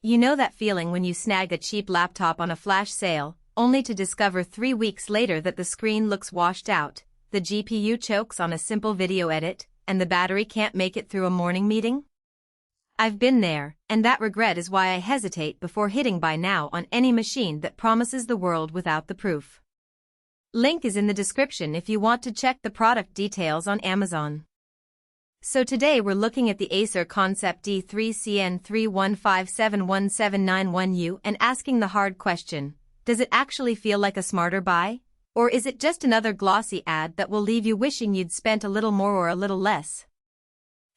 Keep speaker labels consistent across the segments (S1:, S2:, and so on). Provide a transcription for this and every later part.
S1: You know that feeling when you snag a cheap laptop on a flash sale, only to discover 3 weeks later that the screen looks washed out, the GPU chokes on a simple video edit, and the battery can't make it through a morning meeting? I've been there, and that regret is why I hesitate before hitting buy now on any machine that promises the world without the proof. Link is in the description if you want to check the product details on Amazon. So today we're looking at the Acer ConceptD 3CN3157171U and asking the hard question, does it actually feel like a smarter buy? Or is it just another glossy ad that will leave you wishing you'd spent a little more or a little less?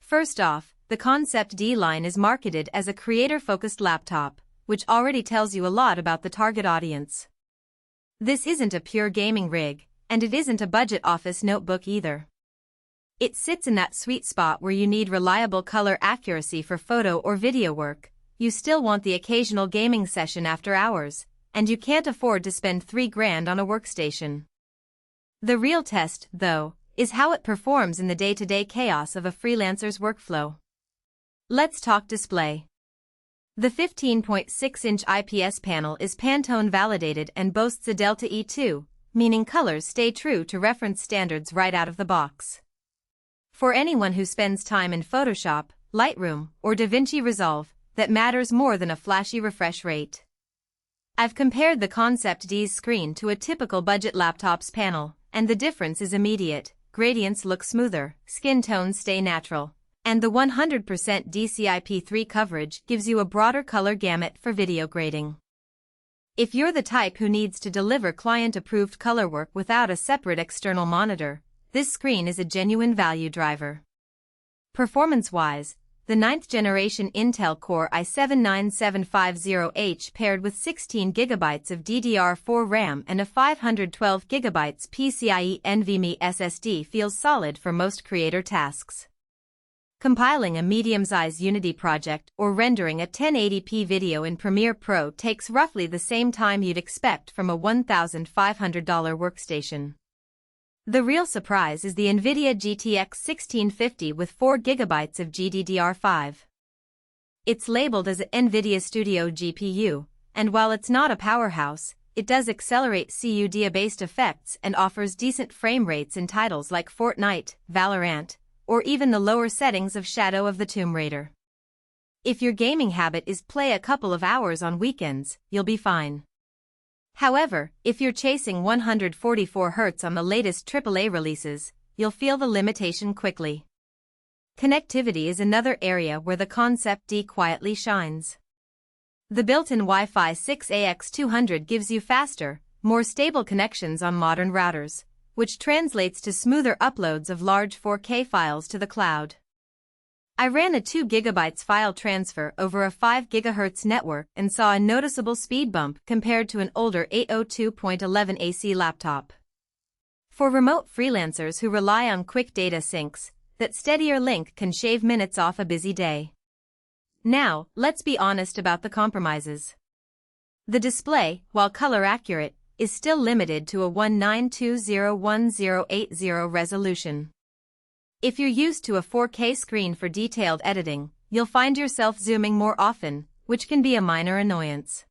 S1: First off, the ConceptD line is marketed as a creator-focused laptop, which already tells you a lot about the target audience. This isn't a pure gaming rig, and it isn't a budget office notebook either. It sits in that sweet spot where you need reliable color accuracy for photo or video work, you still want the occasional gaming session after hours, and you can't afford to spend $3,000 on a workstation. The real test, though, is how it performs in the day-to-day chaos of a freelancer's workflow. Let's talk display. The 15.6-inch IPS panel is Pantone validated and boasts a Delta E2, meaning colors stay true to reference standards right out of the box. For anyone who spends time in Photoshop, Lightroom, or DaVinci Resolve, that matters more than a flashy refresh rate. I've compared the ConceptD's screen to a typical budget laptop's panel, and the difference is immediate. Gradients look smoother, skin tones stay natural, and the 100% DCI-P3 coverage gives you a broader color gamut for video grading. If you're the type who needs to deliver client-approved color work without a separate external monitor, this screen is a genuine value driver. Performance-wise, the 9th generation Intel Core i7-9750H paired with 16GB of DDR4 RAM and a 512GB PCIe NVMe SSD feels solid for most creator tasks. Compiling a medium-sized Unity project or rendering a 1080p video in Premiere Pro takes roughly the same time you'd expect from a $1,500 workstation. The real surprise is the NVIDIA GTX 1650 with 4GB of GDDR5. It's labeled as an NVIDIA Studio GPU, and while it's not a powerhouse, it does accelerate CUDA-based effects and offers decent frame rates in titles like Fortnite, Valorant, or even the lower settings of Shadow of the Tomb Raider. If your gaming habit is play a couple of hours on weekends, you'll be fine. However, if you're chasing 144 Hz on the latest AAA releases, you'll feel the limitation quickly. Connectivity is another area where the ConceptD quietly shines. The built-in Wi-Fi 6AX200 gives you faster, more stable connections on modern routers, which translates to smoother uploads of large 4K files to the cloud. I ran a 2GB file transfer over a 5 GHz network and saw a noticeable speed bump compared to an older 802.11 AC laptop. For remote freelancers who rely on quick data syncs, that steadier link can shave minutes off a busy day. Now, let's be honest about the compromises. The display, while color accurate, is still limited to a 1920x1080 resolution. If you're used to a 4K screen for detailed editing, you'll find yourself zooming more often, which can be a minor annoyance.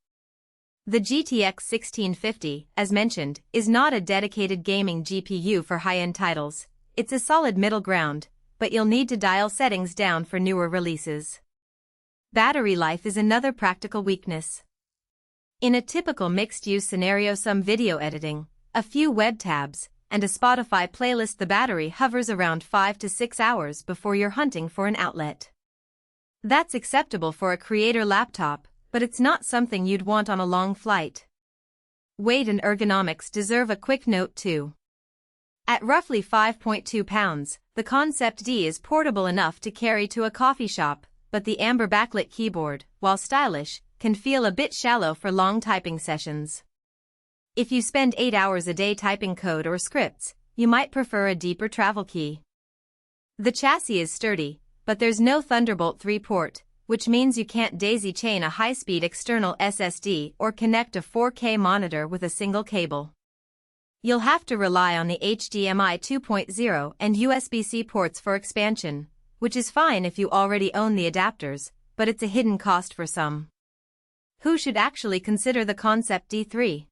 S1: The GTX 1650, as mentioned, is not a dedicated gaming GPU for high-end titles. It's a solid middle ground, but you'll need to dial settings down for newer releases. Battery life is another practical weakness. In a typical mixed-use scenario, some video editing, a few web tabs, and a Spotify playlist, the battery hovers around 5 to 6 hours before you're hunting for an outlet. That's acceptable for a creator laptop, but it's not something you'd want on a long flight. Weight and ergonomics deserve a quick note too. At roughly 5.2 pounds, the ConceptD is portable enough to carry to a coffee shop, but the amber backlit keyboard, while stylish, can feel a bit shallow for long typing sessions. If you spend 8 hours a day typing code or scripts, you might prefer a deeper travel key. The chassis is sturdy, but there's no Thunderbolt 3 port, which means you can't daisy-chain a high-speed external SSD or connect a 4K monitor with a single cable. You'll have to rely on the HDMI 2.0 and USB-C ports for expansion, which is fine if you already own the adapters, but it's a hidden cost for some. Who should actually consider the ConceptD 3?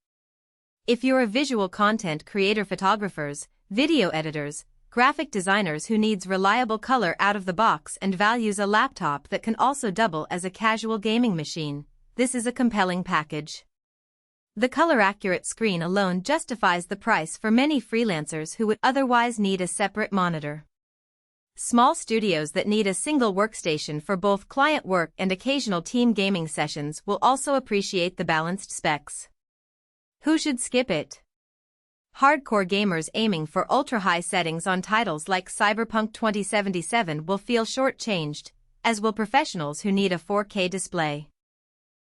S1: If you're a visual content creator, photographers, video editors, graphic designers who needs reliable color out of the box and values a laptop that can also double as a casual gaming machine, this is a compelling package. The color-accurate screen alone justifies the price for many freelancers who would otherwise need a separate monitor. Small studios that need a single workstation for both client work and occasional team gaming sessions will also appreciate the balanced specs. Who should skip it? Hardcore gamers aiming for ultra-high settings on titles like Cyberpunk 2077 will feel shortchanged, as will professionals who need a 4K display.